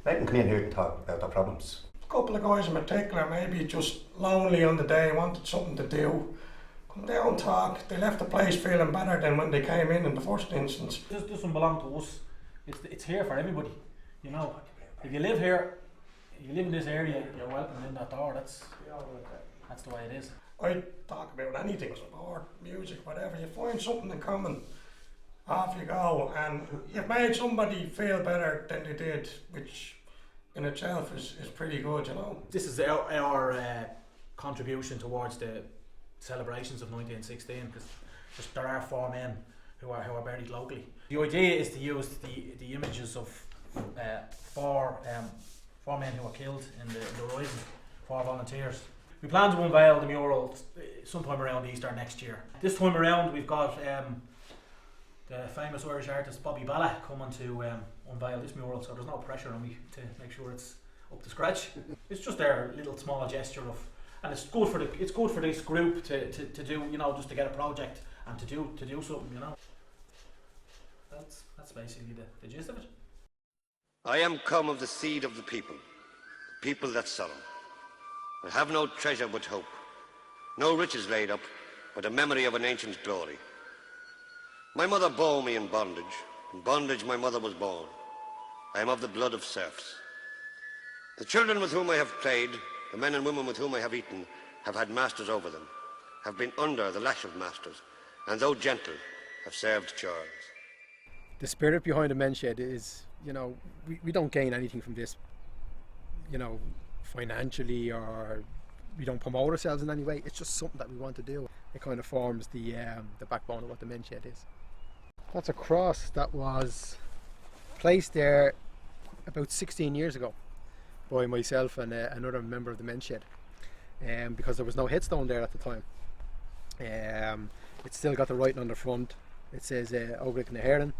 They can come in here and talk about their problems. A couple of guys in particular, maybe just lonely on the day, wanted something to do. Come down, talk. They left the place feeling better than when they came in the first instance. This doesn't belong to us. It's here for everybody. You know, if you live here, you live in this area, you're welcome in that door. That's the way it is. I talk about anything, sport, music, whatever. You find something in common, off you go, and you've made somebody feel better than they did, which in itself is pretty good, you know. This is our contribution towards the celebrations of 1916, because there are 4 men who are buried locally. The idea is to use the images of 4 men who were killed in the rising, 4 volunteers. We plan to unveil the mural sometime around Easter next year. This time around we've got the famous Irish artist Bobby Balla coming to unveil this mural, so there's no pressure on me to make sure it's up to scratch. It's just their little small gesture of, and it's good for this group to do, you know, just to get a project and to do something, you know. That's basically the gist of it. I am come of the seed of the people that sow. I have no treasure but hope, no riches laid up, but a memory of an ancient glory. My mother bore me in bondage my mother was born. I am of the blood of serfs. The children with whom I have played, the men and women with whom I have eaten, have had masters over them, have been under the lash of masters, and though gentle, have served churls. The spirit behind the men's shed is, you know, we don't gain anything from this, you know, financially, or we don't promote ourselves in any way. It's just something that we want to do. It kind of forms the backbone of what the men's shed is. That's a cross that was placed there about 16 years ago by myself and another member of the men's shed, because there was no headstone there at the time. It's still got the writing on the front. It says Obrig na Heran,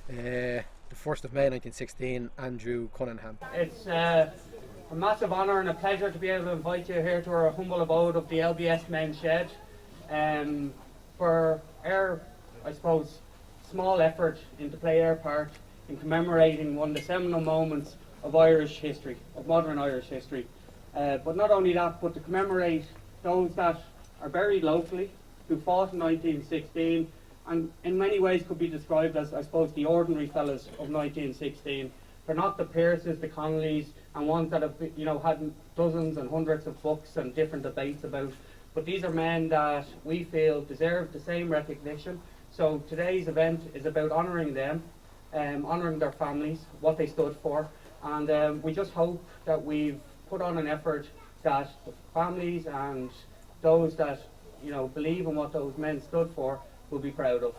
the 1st of May 1916, Andrew Cunningham. It's a massive honour and a pleasure to be able to invite you here to our humble abode of the LBS men's shed, for our, I suppose, small effort to play our part in commemorating one of the seminal moments of Irish history, of modern Irish history. But not only that, but to commemorate those that are buried locally, who fought in 1916, and in many ways could be described as, I suppose, the ordinary fellas of 1916. They're not the Pearces, the Connollys, and ones that have, you know, had dozens and hundreds of books and different debates about. But these are men that we feel deserve the same recognition. So today's event is about honouring them, honouring their families, what they stood for, and we just hope that we've put on an effort that the families and those that, you know, believe in what those men stood for will be proud of.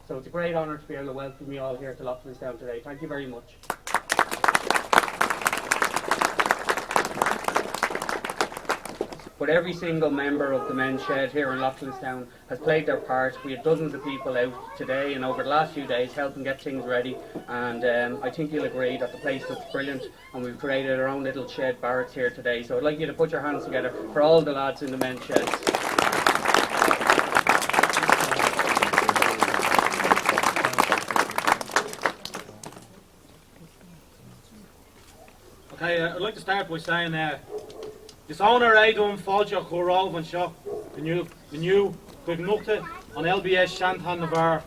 So it's a great honour to be able to welcome you all here to Loughlinstown today. Thank you very much. But every single member of the men's shed here in Loughlinstown has played their part. We had dozens of people out today and over the last few days helping get things ready, and I think you'll agree that the place looks brilliant, and we've created our own little shed barracks here today. So I'd like you to put your hands together for all the lads in the men's sheds. Okay, I'd like to start by saying this owner Adam Fáilte Chorov and Shop, the new Bignuchta on LBS Shantan Navar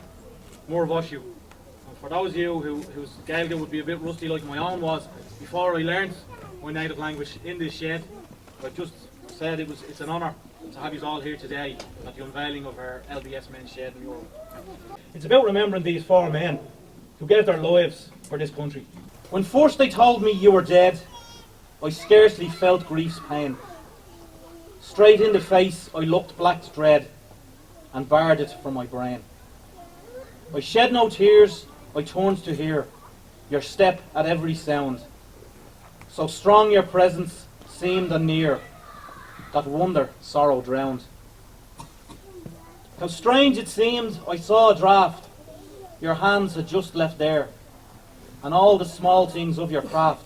Morvoshu. And for those of you whose Gaelic would be a bit rusty like my own was before I learned my native language in this shed, I just said it's an honour to have you all here today at the unveiling of our LBS men's shed mural. It's about remembering these 4 men who gave their lives for this country. When first they told me you were dead, I scarcely felt grief's pain. Straight in the face I looked black's dread, and barred it from my brain. I shed no tears, I turned to hear your step at every sound. So strong your presence seemed and near, that wonder sorrow drowned. How strange it seemed I saw a draught your hands had just left there, and all the small things of your craft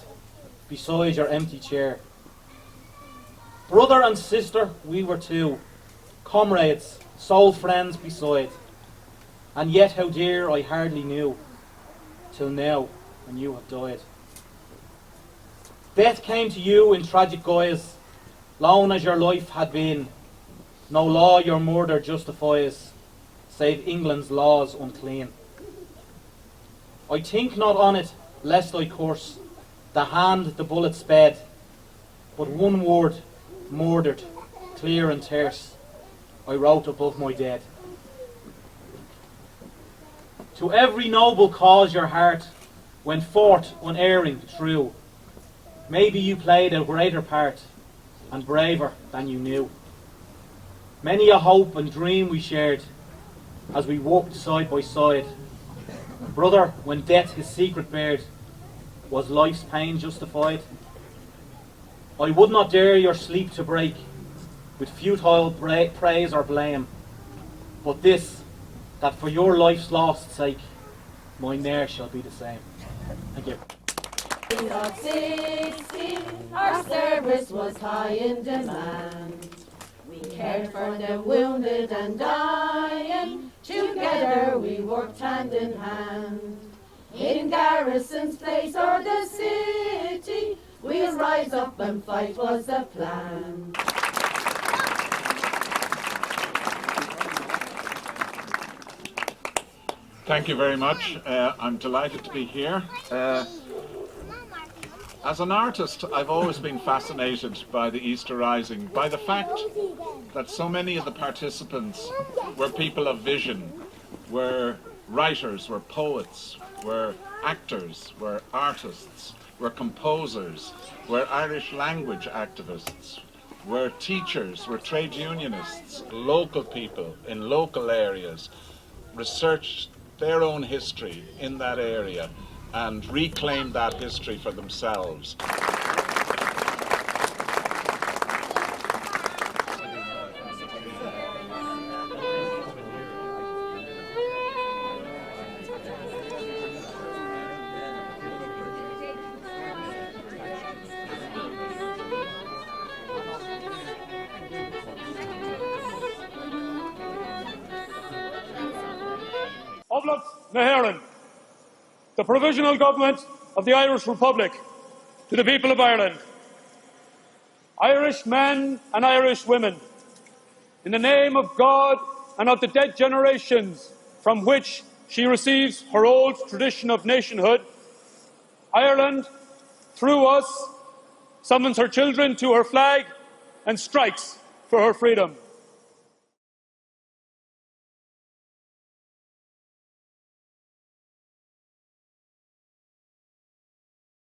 beside your empty chair. Brother and sister we were two, comrades, soul friends beside, and yet how dear I hardly knew, till now when you have died. Death came to you in tragic guise, lone as your life had been. No law your murder justifies, save England's laws unclean. I think not on it, lest I curse the hand the bullet sped, but one word, murdered, clear and terse, I wrote above my dead. To every noble cause your heart went forth unerring true. Maybe you played a greater part and braver than you knew. Many a hope and dream we shared as we walked side by side. Brother, when death his secret bared, was life's pain justified? I would not dare your sleep to break with futile praise or blame, but this, that for your life's lost sake, mine ne'er shall be the same. Thank you. Of 60, our service was high in demand. We cared for the wounded and dying. Together we worked hand in hand. In garrison's place or the city, we'll rise up and fight was the plan. Thank you very much. I'm delighted to be here. As an artist, I've always been fascinated by the Easter Rising, by the fact that so many of the participants were people of vision, were writers, were poets, were actors, were artists, were composers, were Irish language activists, were teachers, were trade unionists, local people in local areas, researched their own history in that area and reclaim that history for themselves. The Provisional Government of the Irish Republic, to the people of Ireland. Irish men and Irish women, in the name of God and of the dead generations from which she receives her old tradition of nationhood, Ireland, through us, summons her children to her flag and strikes for her freedom.